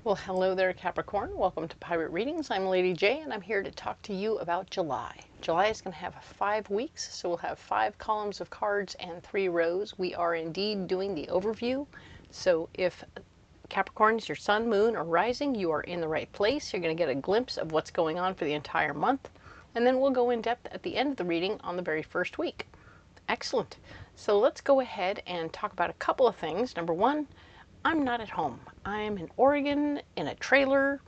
Well, hello there, Capricorn. Welcome to Pirate Readings. I'm Lady J, and I'm here to talk to you about July. July is going to have 5 weeks, so we'll have 5 columns of cards and 3 rows. We are indeed doing the overview. So if Capricorn is your sun, moon, or rising, you are in the right place. You're going to get a glimpse of what's going on for the entire month. And then we'll go in depth at the end of the reading on the very first week. Excellent. So let's go ahead and talk about a couple of things. Number one, I'm not at home. I'm in Oregon in a trailer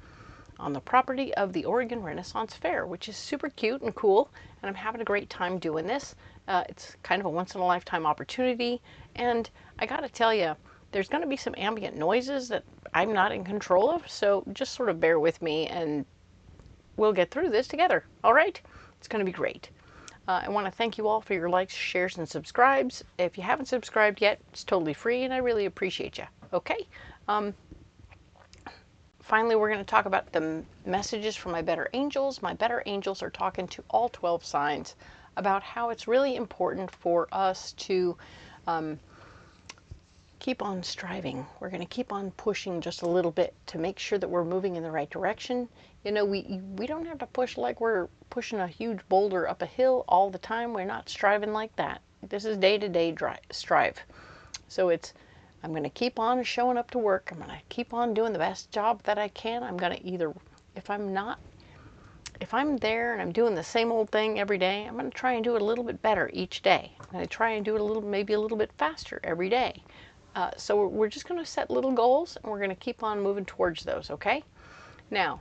on the property of the Oregon Renaissance Fair, which is super cute and cool, and I'm having a great time doing this. It's kind of a once-in-a-lifetime opportunity, and I gotta tell you, there's going to be some ambient noises that I'm not in control of, so just sort of bear with me, and we'll get through this together, all right? It's going to be great. I want to thank you all for your likes, shares, and subscribes. If you haven't subscribed yet, it's totally free, and I really appreciate you. Okay. Finally, we're going to talk about the messages from my better angels. My better angels are talking to all 12 signs about how it's really important for us to keep on striving. We're going to keep on pushing just a little bit to make sure that we're moving in the right direction. You know, we don't have to push like we're pushing a huge boulder up a hill all the time. We're not striving like that. This is day-to-day strive. So I'm going to keep on showing up to work. I'm going to keep on doing the best job that I can. I'm going to either, if I'm there and I'm doing the same old thing every day, I'm going to try and do it a little bit better each day. I'm going to try and do it maybe a little bit faster every day. So we're just going to set little goals, and we're going to keep on moving towards those, okay? Now,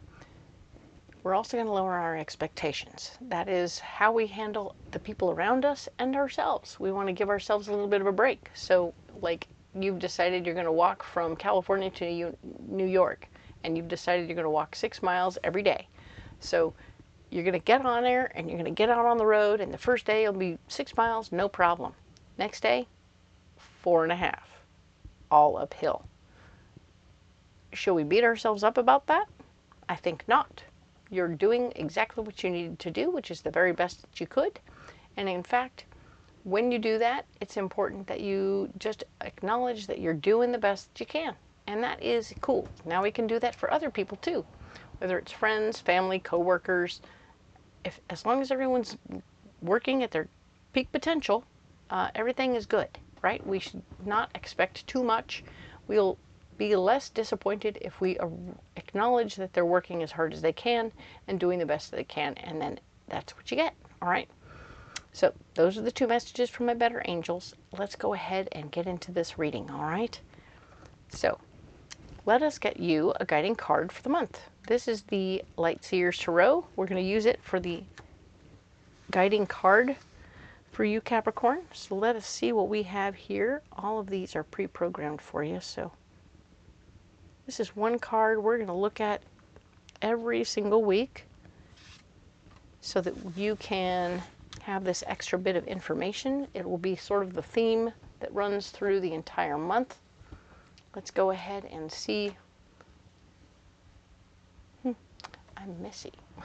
we're also going to lower our expectations. That is how we handle the people around us and ourselves. We want to give ourselves a little bit of a break. So, like, you've decided you're going to walk from California to New York, and you've decided you're going to walk 6 miles every day. So you're going to get on there, and you're going to get out on the road, and the first day it'll be 6 miles, no problem. Next day, 4.5, all uphill. Should we beat ourselves up about that? I think not. You're doing exactly what you needed to do, which is the very best that you could. And in fact, when you do that, it's important that you just acknowledge that you're doing the best that you can. And that is cool. Now we can do that for other people too, whether it's friends, family, coworkers. As long as everyone's working at their peak potential, everything is good, right? We should not expect too much. We'll be less disappointed if we acknowledge that they're working as hard as they can and doing the best that they can, and then that's what you get, all right? So those are the 2 messages from my better angels. Let's go ahead and get into this reading, all right? So let us get you a guiding card for the month. This is the Light Seers Tarot. We're going to use it for the guiding card for you, Capricorn. So let us see what we have here. All of these are pre-programmed for you. So this is one card we're going to look at every single week so that you can have this extra bit of information. It will be sort of the theme that runs through the entire month. Let's go ahead and see. I'm messy. A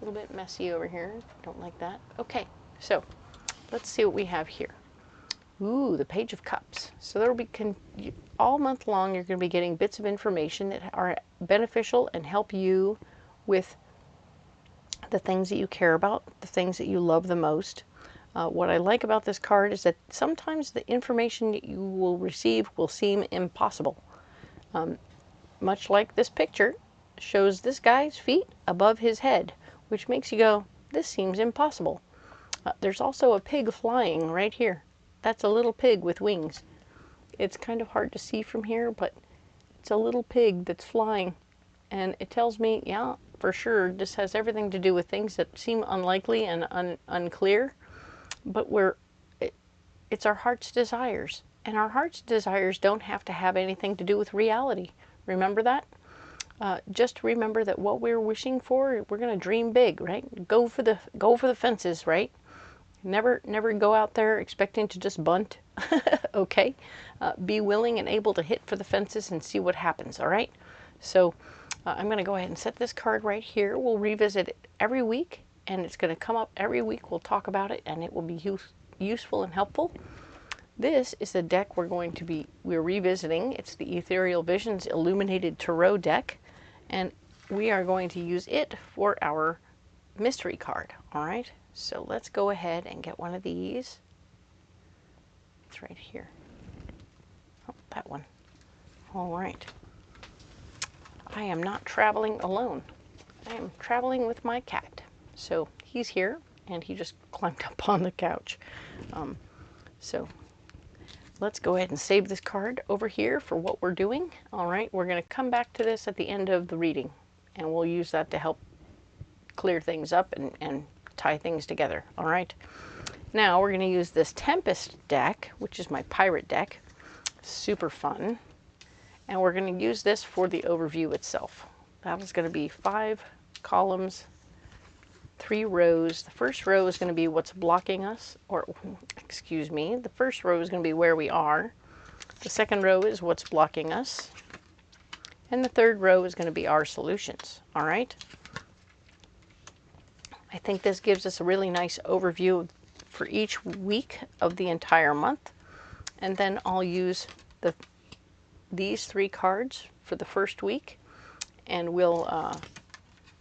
little bit messy over here. Don't like that. Okay, so let's see what we have here. Ooh, the Page of Cups. So there will be, all month long, you're going to be getting bits of information that are beneficial and help you with the things that you care about, the things that you love the most. What I like about this card is that sometimes the information that you will receive will seem impossible. Much like this picture shows this guy's feet above his head, which makes you go, this seems impossible. There's also a pig flying right here. That's a little pig with wings. It's kind of hard to see from here, but it's a little pig that's flying. And it tells me, yeah, for sure, this has everything to do with things that seem unlikely and unclear. But it's our heart's desires. And our heart's desires don't have to have anything to do with reality. Remember that? Just remember that what we're wishing for, we're going to dream big, right? Go for the fences, right? Never go out there expecting to just bunt. Okay? Be willing and able to hit for the fences and see what happens, all right? So I'm going to go ahead and set this card right here. We'll revisit it every week, and it's going to come up every week. We'll talk about it, and it will be useful and helpful. This is the deck we're revisiting. It's the Ethereal Visions Illuminated Tarot deck, and we are going to use it for our mystery card. All right, so let's go ahead and get one of these. It's right here. Oh, that one. All right. I am not traveling alone. I am traveling with my cat. So he's here, and he just climbed up on the couch. So let's go ahead and save this card over here for what we're doing. All right, we're going to come back to this at the end of the reading, and we'll use that to help clear things up and tie things together. All right. Now we're going to use this Tempest deck, which is my pirate deck. Super fun. And we're going to use this for the overview itself. That is going to be 5 columns, 3 rows. The first row is going to be what's blocking us, or excuse me, the first row is going to be where we are. The second row is what's blocking us. And the third row is going to be our solutions. All right. I think this gives us a really nice overview for each week of the entire month. And then I'll use these 3 cards for the first week, and we'll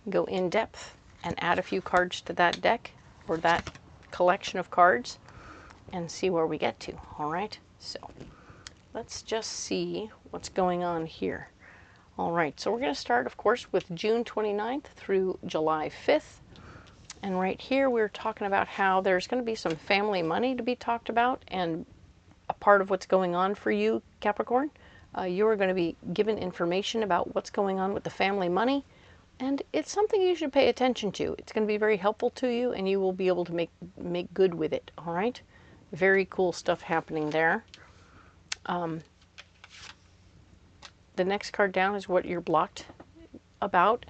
go in depth and add a few cards to that deck or that collection of cards and see where we get to. All right, so let's just see what's going on here. All right, so we're going to start, of course, with June 29th through July 5th. And right here we're talking about how there's going to be some family money to be talked about, and a part of what's going on for you, Capricorn. You are going to be given information about what's going on with the family money, and it's something you should pay attention to. It's going to be very helpful to you, and you will be able to make good with it. All right, very cool stuff happening there. The next card down is what you're blocked about.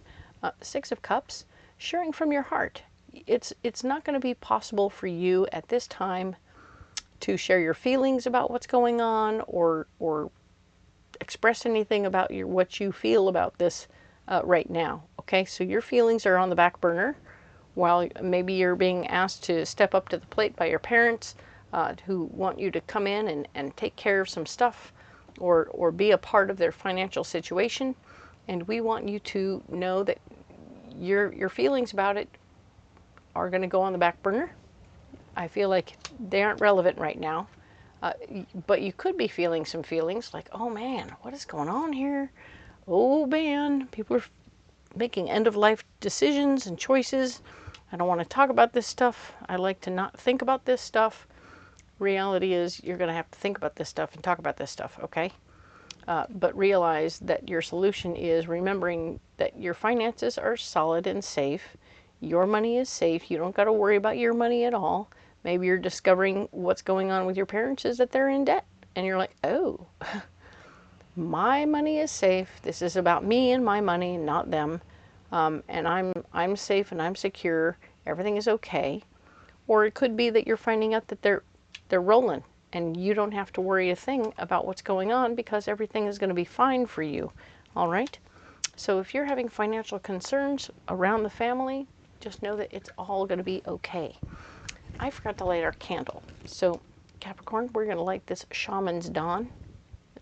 6 of Cups, sharing from your heart. It's not going to be possible for you at this time to share your feelings about what's going on, or express anything about what you feel about this right now. Okay, so your feelings are on the back burner while maybe you're being asked to step up to the plate by your parents, who want you to come in and take care of some stuff, or be a part of their financial situation. And we want you to know that your feelings about it are going to go on the back burner. I feel like they aren't relevant right now. But you could be feeling some feelings like, oh man, what is going on here? Oh man, people are making end-of-life decisions and choices. I don't want to talk about this stuff. I like to not think about this stuff. Reality is you're going to have to think about this stuff and talk about this stuff, okay? But realize that your solution is remembering that your finances are solid and safe. Your money is safe. You don't got to worry about your money at all. Maybe you're discovering what's going on with your parents is that they're in debt. And you're like, oh, my money is safe. This is about me and my money, not them. And I'm safe and I'm secure. Everything is okay. Or it could be that you're finding out that they're rolling, and you don't have to worry a thing about what's going on because everything is going to be fine for you. All right? So if you're having financial concerns around the family, just know that it's all going to be okay. I forgot to light our candle. So Capricorn, we're going to light this Shaman's Dawn.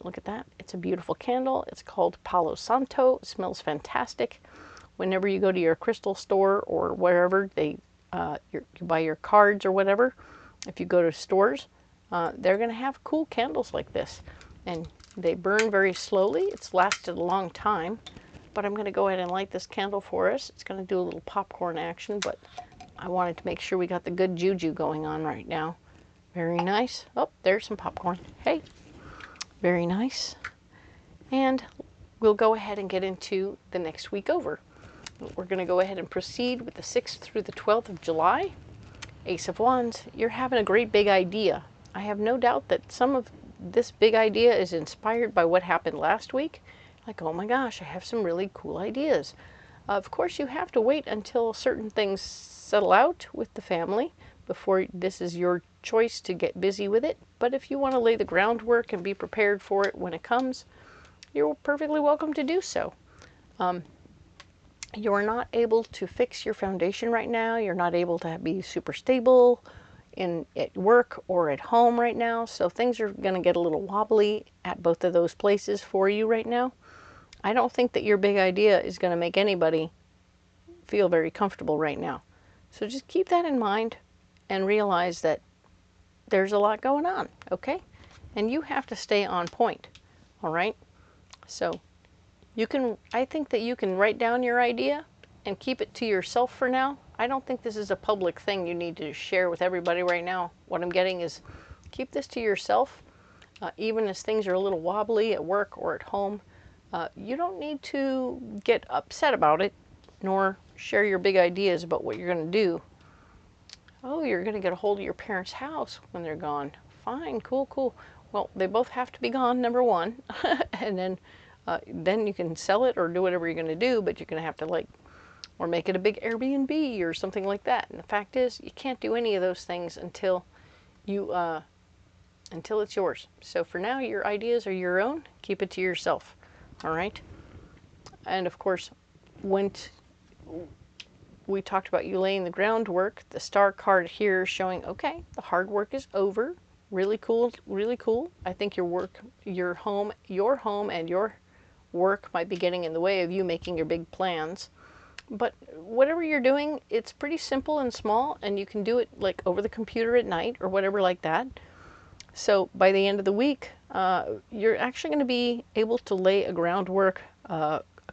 Look at that. It's a beautiful candle. It's called Palo Santo. It smells fantastic. Whenever you go to your crystal store or wherever you buy your cards or whatever, if you go to stores, they're going to have cool candles like this. And they burn very slowly. It's lasted a long time. But I'm going to go ahead and light this candle for us. It's going to do a little popcorn action, but I wanted to make sure we got the good juju going on right now. Very nice. Oh, there's some popcorn. Hey, very nice. And we'll go ahead and get into the next week over. We're going to go ahead and proceed with the 6th through the 12th of July. Ace of Wands, you're having a great big idea. I have no doubt that some of this big idea is inspired by what happened last week. Like, oh my gosh, I have some really cool ideas. Of course, you have to wait until certain things settle out with the family before this is your choice to get busy with it. But if you want to lay the groundwork and be prepared for it when it comes, you're perfectly welcome to do so. You're not able to fix your foundation right now. You're not able to be super stable. at work or at home right now. So things are going to get a little wobbly at both of those places for you right now. I don't think that your big idea is going to make anybody feel very comfortable right now. So just keep that in mind and realize that there's a lot going on, okay? And you have to stay on point, all right? So I think that you can write down your idea and keep it to yourself for now. I don't think this is a public thing you need to share with everybody right now. What I'm getting is keep this to yourself, even as things are a little wobbly at work or at home. You don't need to get upset about it, nor share your big ideas about what you're going to do. Oh, you're going to get a hold of your parents' house when they're gone. Fine, cool, cool. Well, they both have to be gone, number one, and then you can sell it or do whatever you're going to do, but you're going to have to or make it a big Airbnb or something like that. And the fact is, you can't do any of those things until it's yours. So for now, your ideas are your own. Keep it to yourself. All right. And of course, when we talked about you laying the groundwork, the star card here is showing, okay, the hard work is over. Really cool, really cool. I think your home and your work might be getting in the way of you making your big plans. But whatever you're doing, it's pretty simple and small, and you can do it like over the computer at night or whatever like that. So by the end of the week, you're actually going to be able to lay a groundwork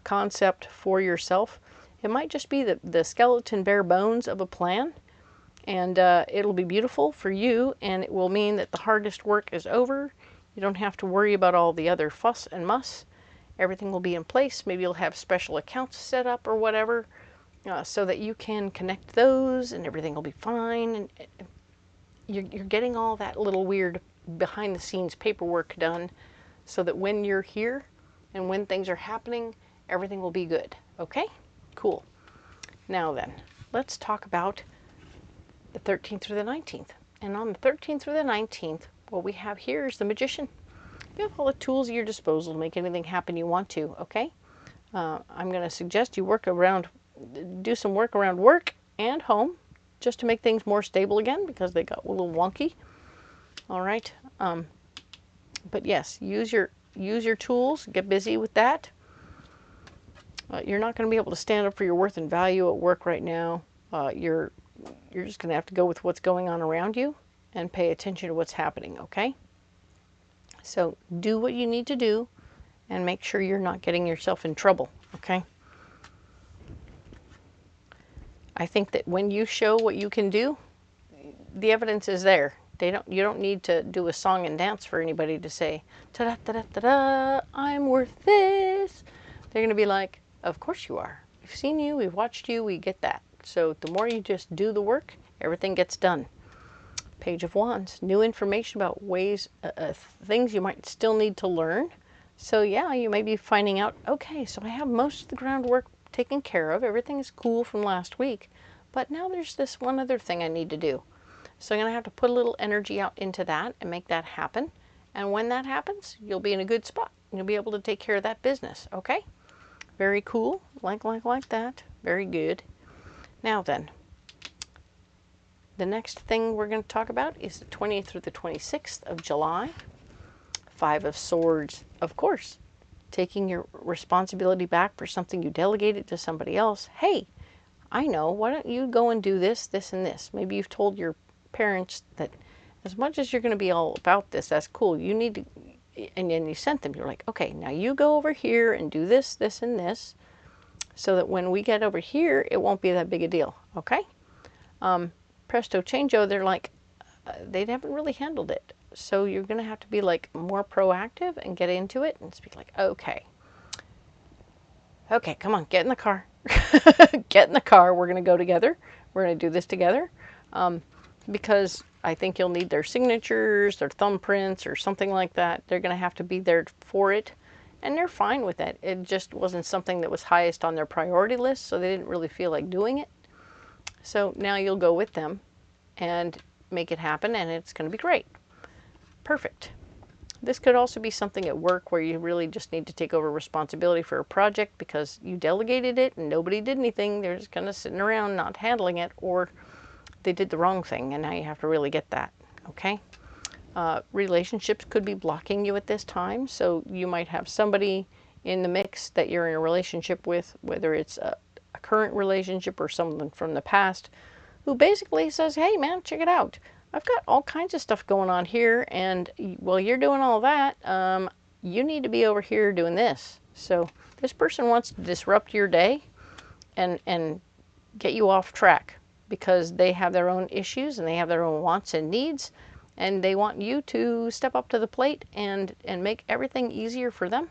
concept for yourself. It might just be the skeleton bare bones of a plan, and it'll be beautiful for you, and it will mean that the hardest work is over. You don't have to worry about all the other fuss and muss. Everything will be in place. Maybe you'll have special accounts set up or whatever, so that you can connect those and everything will be fine. And you're getting all that little weird behind the scenes paperwork done so that when you're here and when things are happening, everything will be good. Okay? Cool. Now then, let's talk about the 13th through the 19th. And on the 13th through the 19th, what we have here is the Magician. You have all the tools at your disposal to make anything happen you want to, okay? I'm going to suggest you do some work around work and home just to make things more stable again because they got a little wonky. All right. But yes, use your tools, get busy with that. You're not going to be able to stand up for your worth and value at work right now. You're just going to have to go with what's going on around you and pay attention to what's happening, okay? So do what you need to do and make sure you're not getting yourself in trouble, okay? I think that when you show what you can do, the evidence is there. You don't need to do a song and dance for anybody to say, ta-da-ta-da-ta-da, I'm worth this. They're going to be like, of course you are. We've seen you, we've watched you, we get that. So the more you just do the work, everything gets done. Page of Wands, new information about things you might still need to learn. So yeah, you may be finding out, okay, so I have most of the groundwork taken care of. Everything is cool from last week. But now there's this one other thing I need to do. So I'm going to have to put a little energy out into that and make that happen. And when that happens, you'll be in a good spot. You'll be able to take care of that business, okay? Very cool. Like that. Very good. Now then, the next thing we're going to talk about is the 20th through the 26th of July. 5 of Swords, of course. Taking your responsibility back for something you delegated to somebody else. Hey, I know, why don't you go and do this, this, and this? Maybe you've told your parents that as much as you're going to be all about this, that's cool. You need to, and then you sent them. You're like, okay, now you go over here and do this, this, and this, so that when we get over here, it won't be that big a deal, okay? Presto changeo, they're like, they haven't really handled it. So you're going to have to be like more proactive and get into it and speak like, okay, come on, get in the car. Get in the car. We're going to go together. We're going to do this together. Because I think you'll need their signatures, their thumbprints, or something like that. They're going to have to be there for it. And they're fine with that. It just wasn't something that was highest on their priority list, so they didn't really feel like doing it. So now you'll go with them and make it happen, and it's going to be great. Perfect. This could also be something at work where you really just need to take over responsibility for a project because you delegated it and nobody did anything. They're just kind of sitting around not handling it, or they did the wrong thing, and now you have to really get that, okay? Relationships could be blocking you at this time, so you might have somebody in the mix that you're in a relationship with, whether it's a current relationship or someone from the past, who basically says, hey man, check it out. I've got all kinds of stuff going on here, and while you're doing all that, you need to be over here doing this. So this person wants to disrupt your day and get you off track because they have their own issues and they have their own wants and needs, and they want you to step up to the plate and make everything easier for them.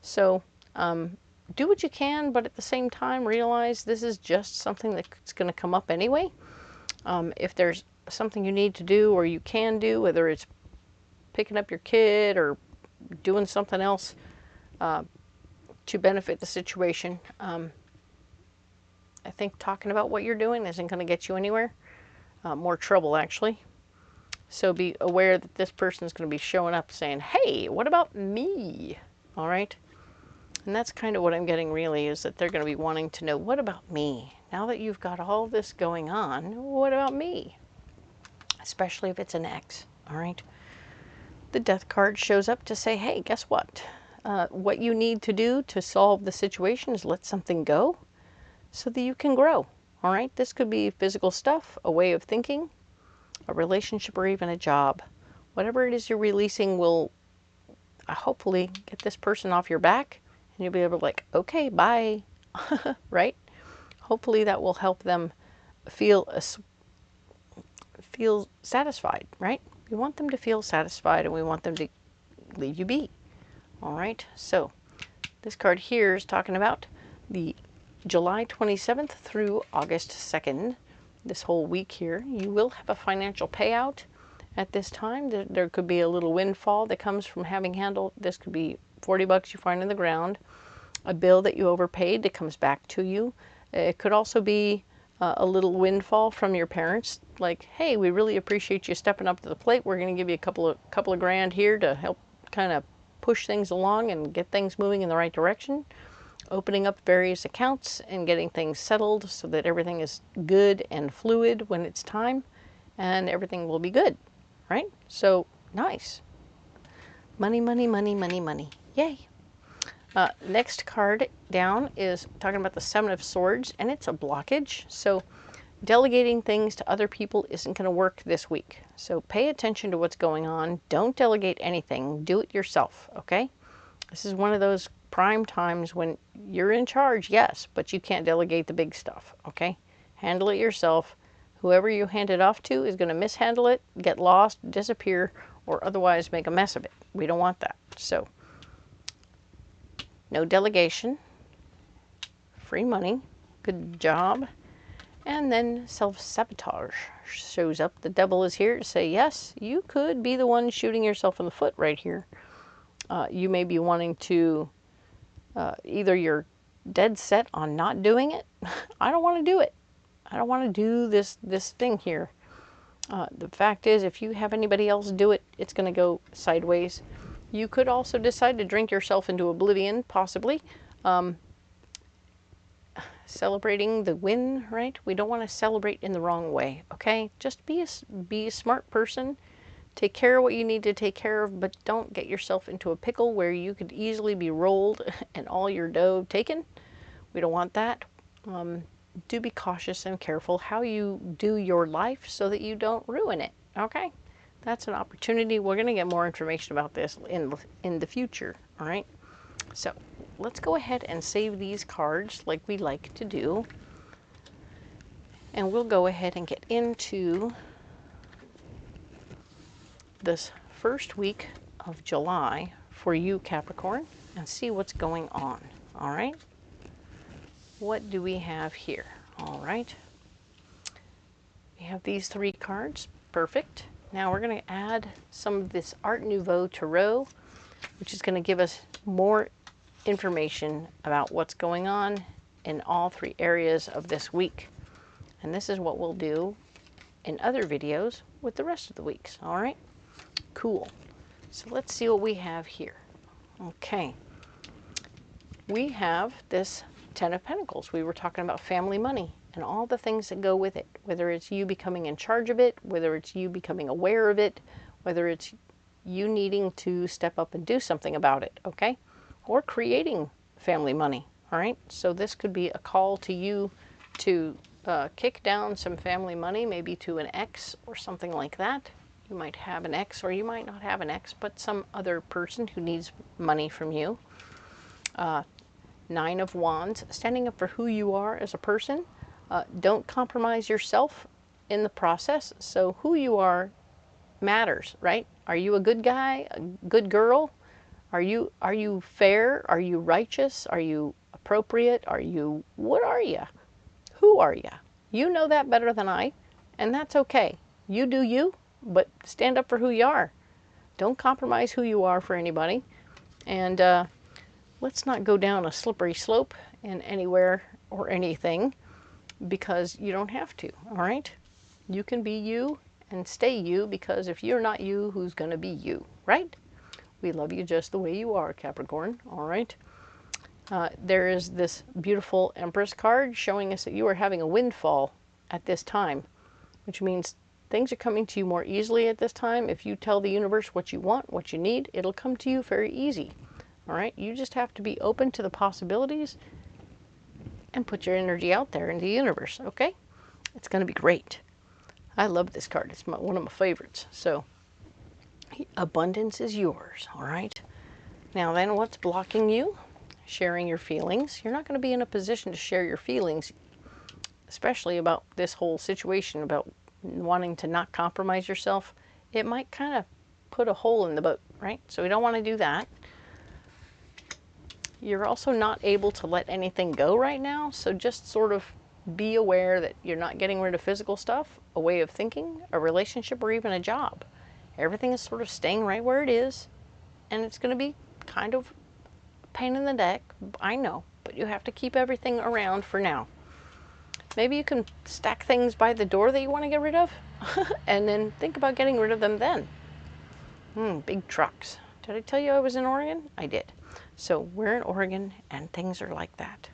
So do what you can, but at the same time realize this is just something that's going to come up anyway. If there's something you need to do or you can do, whether it's picking up your kid or doing something else to benefit the situation, I think talking about what you're doing isn't going to get you anywhere. More trouble, actually. So be aware that this person is going to be showing up saying, hey, what about me? All right? And that's kind of what I'm getting really, is that they're going to be wanting to know, what about me? Now that you've got all this going on, what about me? Especially if it's an ex, all right? The Death card shows up to say, hey, guess what? What you need to do to solve the situation is let something go so that you can grow, all right? This could be physical stuff, a way of thinking, a relationship, or even a job. Whatever it is you're releasing will hopefully get this person off your back, and you'll be able to like, okay, bye, right? Hopefully that will help them feel satisfied, right? We want them to feel satisfied, and we want them to leave you be, all right? So this card here is talking about the July 27th through August 2nd, this whole week here. You will have a financial payout at this time. There could be a little windfall that comes from having handled, this could be 40 bucks you find in the ground, a bill that you overpaid that comes back to you. It could also be a little windfall from your parents, like, hey, we really appreciate you stepping up to the plate. We're going to give you a couple of grand here to help kind of push things along and get things moving in the right direction. Opening up various accounts and getting things settled so that everything is good and fluid when it's time, and everything will be good, right? So nice. Money, money, money, money, money. Yay. Next card down is talking about the Seven of Swords, and it's a blockage. So delegating things to other people isn't going to work this week. So pay attention to what's going on. Don't delegate anything. Do it yourself, okay? This is one of those prime times when you're in charge, yes, but you can't delegate the big stuff, okay? Handle it yourself. Whoever you hand it off to is going to mishandle it, get lost, disappear, or otherwise make a mess of it. We don't want that. So no delegation, free money, good job. And then self-sabotage shows up. The devil is here to say, yes, you could be the one shooting yourself in the foot right here. You may be wanting to, either you're dead set on not doing it. I don't want to do it. I don't want to do this thing here. The fact is, if you have anybody else do it, it's going to go sideways. You could also decide to drink yourself into oblivion, possibly. Celebrating the win, right? We don't want to celebrate in the wrong way, okay? Just be a smart person. Take care of what you need to take care of, but don't get yourself into a pickle where you could easily be rolled and all your dough taken. We don't want that. Do be cautious and careful how you do your life so that you don't ruin it, okay? That's an opportunity. We're going to get more information about this in the future, all right? So let's go ahead and save these cards like we like to do. And we'll go ahead and get into this first week of July for you, Capricorn, and see what's going on, all right? What do we have here? All right. We have these three cards. Perfect. Now we're going to add some of this Art Nouveau Tarot, which is going to give us more information about what's going on in all three areas of this week. And this is what we'll do in other videos with the rest of the weeks. All right. Cool. So let's see what we have here. Okay. We have this Ten of Pentacles. We were talking about family money. and all the things that go with it, whether it's you becoming in charge of it, whether it's you becoming aware of it, whether it's you needing to step up and do something about it, okay? Or creating family money, all right? So this could be a call to you to kick down some family money, maybe to an ex or something like that. You might have an ex, or you might not have an ex, but some other person who needs money from you. 9 of Wands, standing up for who you are as a person. Don't compromise yourself in the process. So who you are matters, right? Are you a good guy, a good girl? Are you fair? Are you righteous? Are you appropriate? What are you? Who are you? You know that better than I, and that's okay. You do you, but stand up for who you are. Don't compromise who you are for anybody. And let's not go down a slippery slope in anywhere or anything, because you don't have to, all right? You can be you and stay you, because if you're not you, who's going to be you, right? We love you just the way you are, Capricorn, all right? There is this beautiful Empress card showing us that you are having a windfall at this time, which means things are coming to you more easily at this time. If you tell the universe what you want, what you need, it'll come to you very easy, all right? You just have to be open to the possibilities and put your energy out there into the universe, okay? It's going to be great. I love this card. It's one of my favorites. So, abundance is yours, all right? Now then, what's blocking you? Sharing your feelings. You're not going to be in a position to share your feelings, especially about this whole situation, about wanting to not compromise yourself. It might kind of put a hole in the boat, right? So we don't want to do that. You're also not able to let anything go right now, so just sort of be aware that you're not getting rid of physical stuff, a way of thinking, a relationship, or even a job. Everything is sort of staying right where it is, and it's going to be kind of a pain in the neck, I know, but you have to keep everything around for now. Maybe you can stack things by the door that you want to get rid of, and then think about getting rid of them then. Big trucks. Did I tell you I was in Oregon? I did. So we're in Oregon, and things are like that.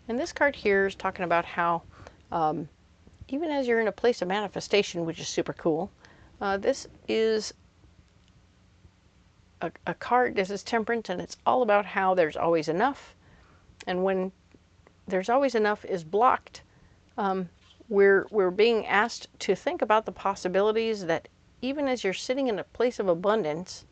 And this card here is talking about how even as you're in a place of manifestation, which is super cool, this is a card, this is Temperance, and it's all about how there's always enough. And when there's always enough is blocked, we're being asked to think about the possibilities that even as you're sitting in a place of abundance,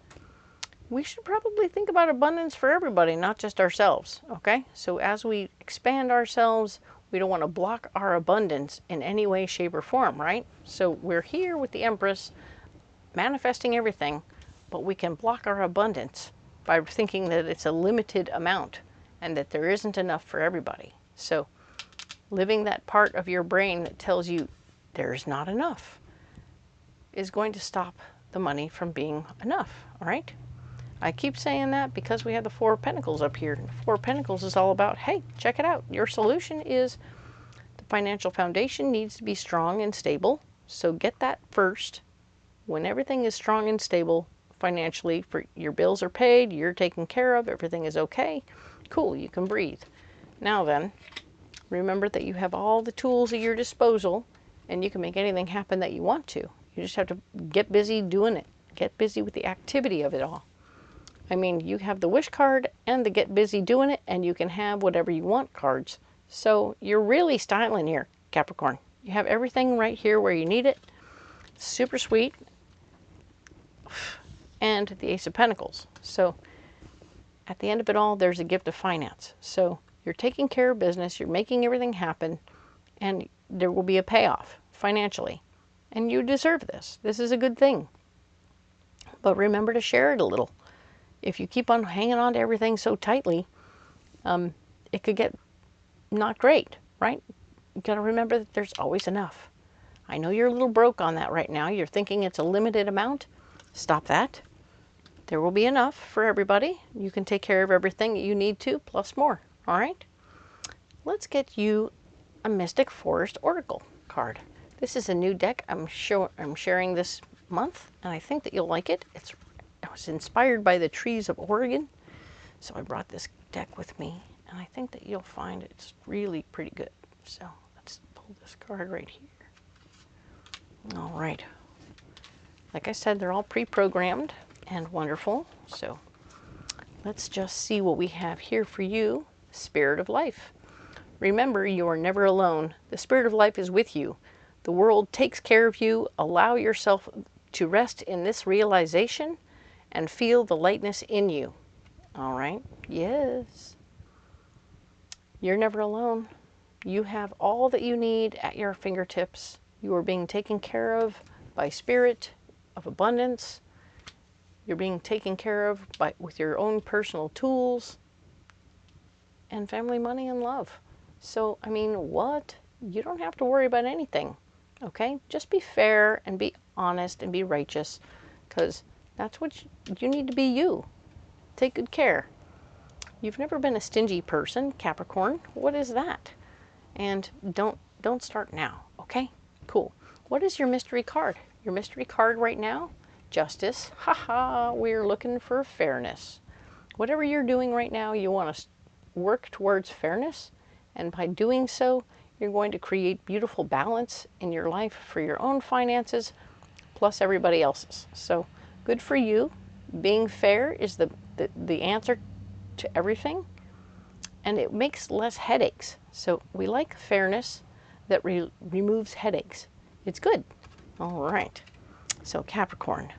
we should probably think about abundance for everybody, not just ourselves, okay? So as we expand ourselves, we don't want to block our abundance in any way, shape, or form, right? So we're here with the Empress, manifesting everything, but we can block our abundance by thinking that it's a limited amount and that there isn't enough for everybody. So living that part of your brain that tells you there's not enough is going to stop the money from being enough, all right? I keep saying that because we have the Four of Pentacles up here. The Four of Pentacles is all about, hey, check it out. Your solution is the financial foundation needs to be strong and stable. So get that first. When everything is strong and stable financially, for your bills are paid, you're taken care of, everything is okay, cool, you can breathe. Now then, remember that you have all the tools at your disposal, and you can make anything happen that you want to. You just have to get busy doing it. Get busy with the activity of it all. I mean, you have the wish card and the get busy doing it, and you can have whatever you want cards. So you're really styling here, Capricorn. You have everything right here where you need it. Super sweet. And the Ace of Pentacles. So at the end of it all, there's a gift of finance. So you're taking care of business, you're making everything happen, and there will be a payoff financially. And you deserve this. This is a good thing. But remember to share it a little. If you keep on hanging on to everything so tightly, it could get not great, right? You got to remember that there's always enough. I know you're a little broke on that right now. You're thinking it's a limited amount. Stop that. There will be enough for everybody. You can take care of everything that you need to, plus more, all right? Let's get you a Mystic Forest Oracle card. This is a new deck I'm sharing this month, and I think that you'll like it. I was inspired by the trees of Oregon, so I brought this deck with me, and I think that you'll find it's really pretty good. So let's pull this card right here. All right. Like I said, they're all pre-programmed and wonderful. So let's just see what we have here for you. Spirit of Life. Remember, you are never alone. The Spirit of Life is with you. The world takes care of you. Allow yourself to rest in this realization and feel the lightness in you. All right? Yes. You're never alone. You have all that you need at your fingertips. You are being taken care of by Spirit of Abundance. You're being taken care of with your own personal tools and family, money, and love. So, I mean, what? You don't have to worry about anything, okay? Just be fair and be honest and be righteous, because that's what you need to be you. Take good care. You've never been a stingy person, Capricorn. What is that? And don't start now, okay? Cool. What is your mystery card? Your mystery card right now? Justice. Haha, we're looking for fairness. Whatever you're doing right now, you want to work towards fairness, and by doing so, you're going to create beautiful balance in your life for your own finances, plus everybody else's. So, good for you. Being fair is the answer to everything, and it makes less headaches. So, we like fairness that removes headaches. It's good. All right. So, Capricorn,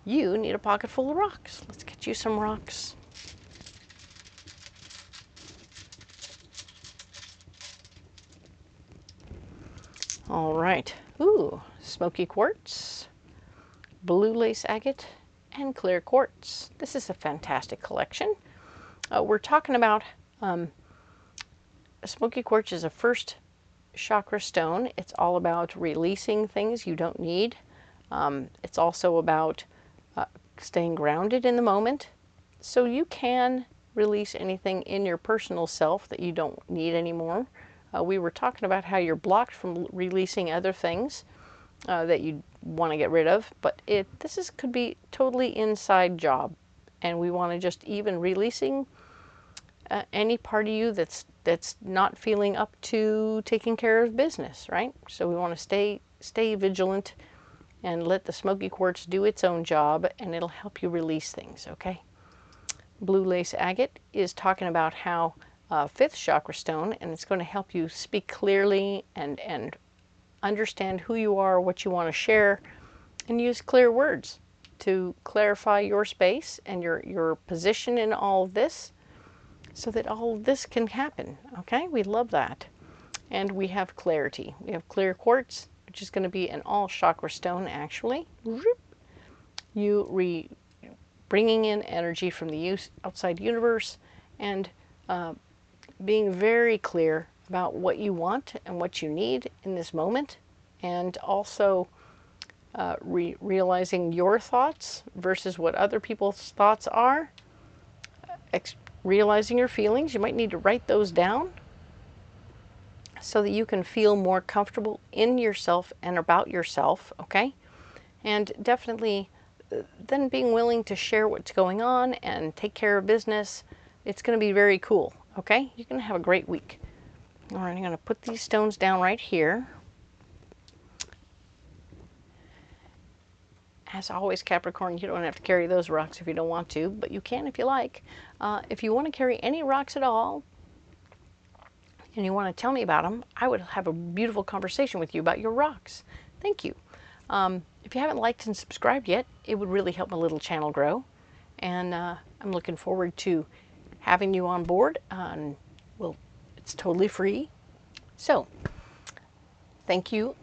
you need a pocket full of rocks. Let's get you some rocks. All right. Ooh, smoky quartz, blue lace agate, and clear quartz. This is a fantastic collection. We're talking about smoky quartz is a first chakra stone. It's all about releasing things you don't need. It's also about staying grounded in the moment, so you can release anything in your personal self that you don't need anymore. We were talking about how you're blocked from releasing other things that you want to get rid of, but this could be totally inside job, and we want to just even releasing any part of you that's not feeling up to taking care of business, right? So we want to stay vigilant and let the smoky quartz do its own job, and it'll help you release things, okay? Blue lace agate is talking about how fifth chakra stone, and it's going to help you speak clearly and understand who you are, what you want to share, and use clear words to clarify your space and your position in all of this, so that all of this can happen, okay? We love that. And we have clarity. We have clear quartz, which is going to be an all chakra stone, actually. You bringing in energy from the outside universe, and being very clear about what you want and what you need in this moment, and also realizing your thoughts versus what other people's thoughts are, realizing your feelings. You might need to write those down so that you can feel more comfortable in yourself and about yourself, okay? And definitely then being willing to share what's going on and take care of business. It's going to be very cool, okay? You're going to have a great week. All right, I'm going to put these stones down right here. As always, Capricorn, you don't have to carry those rocks if you don't want to, but you can if you like. If you want to carry any rocks at all, and you want to tell me about them, I would have a beautiful conversation with you about your rocks. Thank you. If you haven't liked and subscribed yet, it would really help my little channel grow. And I'm looking forward to having you on board. Well, it's totally free. So, thank you,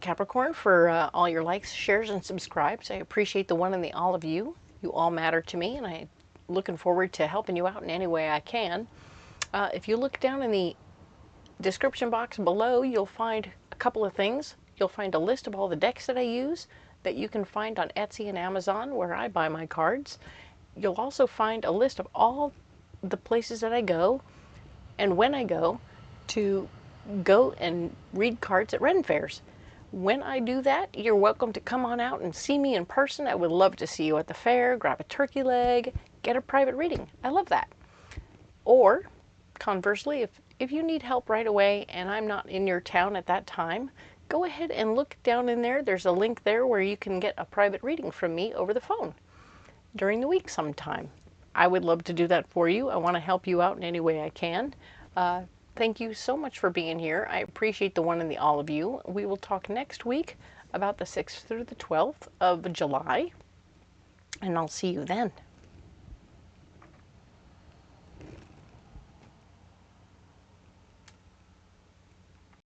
Capricorn, for all your likes, shares, and subscribes. I appreciate the one and the all of you. You all matter to me, and I'm looking forward to helping you out in any way I can. If you look down in the description box below, you'll find a couple of things. You'll find a list of all the decks that I use that you can find on Etsy and Amazon, where I buy my cards. You'll also find a list of all the places that I go and when I go to go and read cards at Ren fairs. When I do that, you're welcome to come on out and see me in person. I would love to see you at the fair, grab a turkey leg, get a private reading. I love that. Or conversely, if you need help right away and I'm not in your town at that time, go ahead and look down in there. There's a link there where you can get a private reading from me over the phone during the week sometime. I would love to do that for you. I want to help you out in any way I can. Thank you so much for being here. I appreciate the one and the all of you. We will talk next week about the 6th through the 12th of July, and I'll see you then.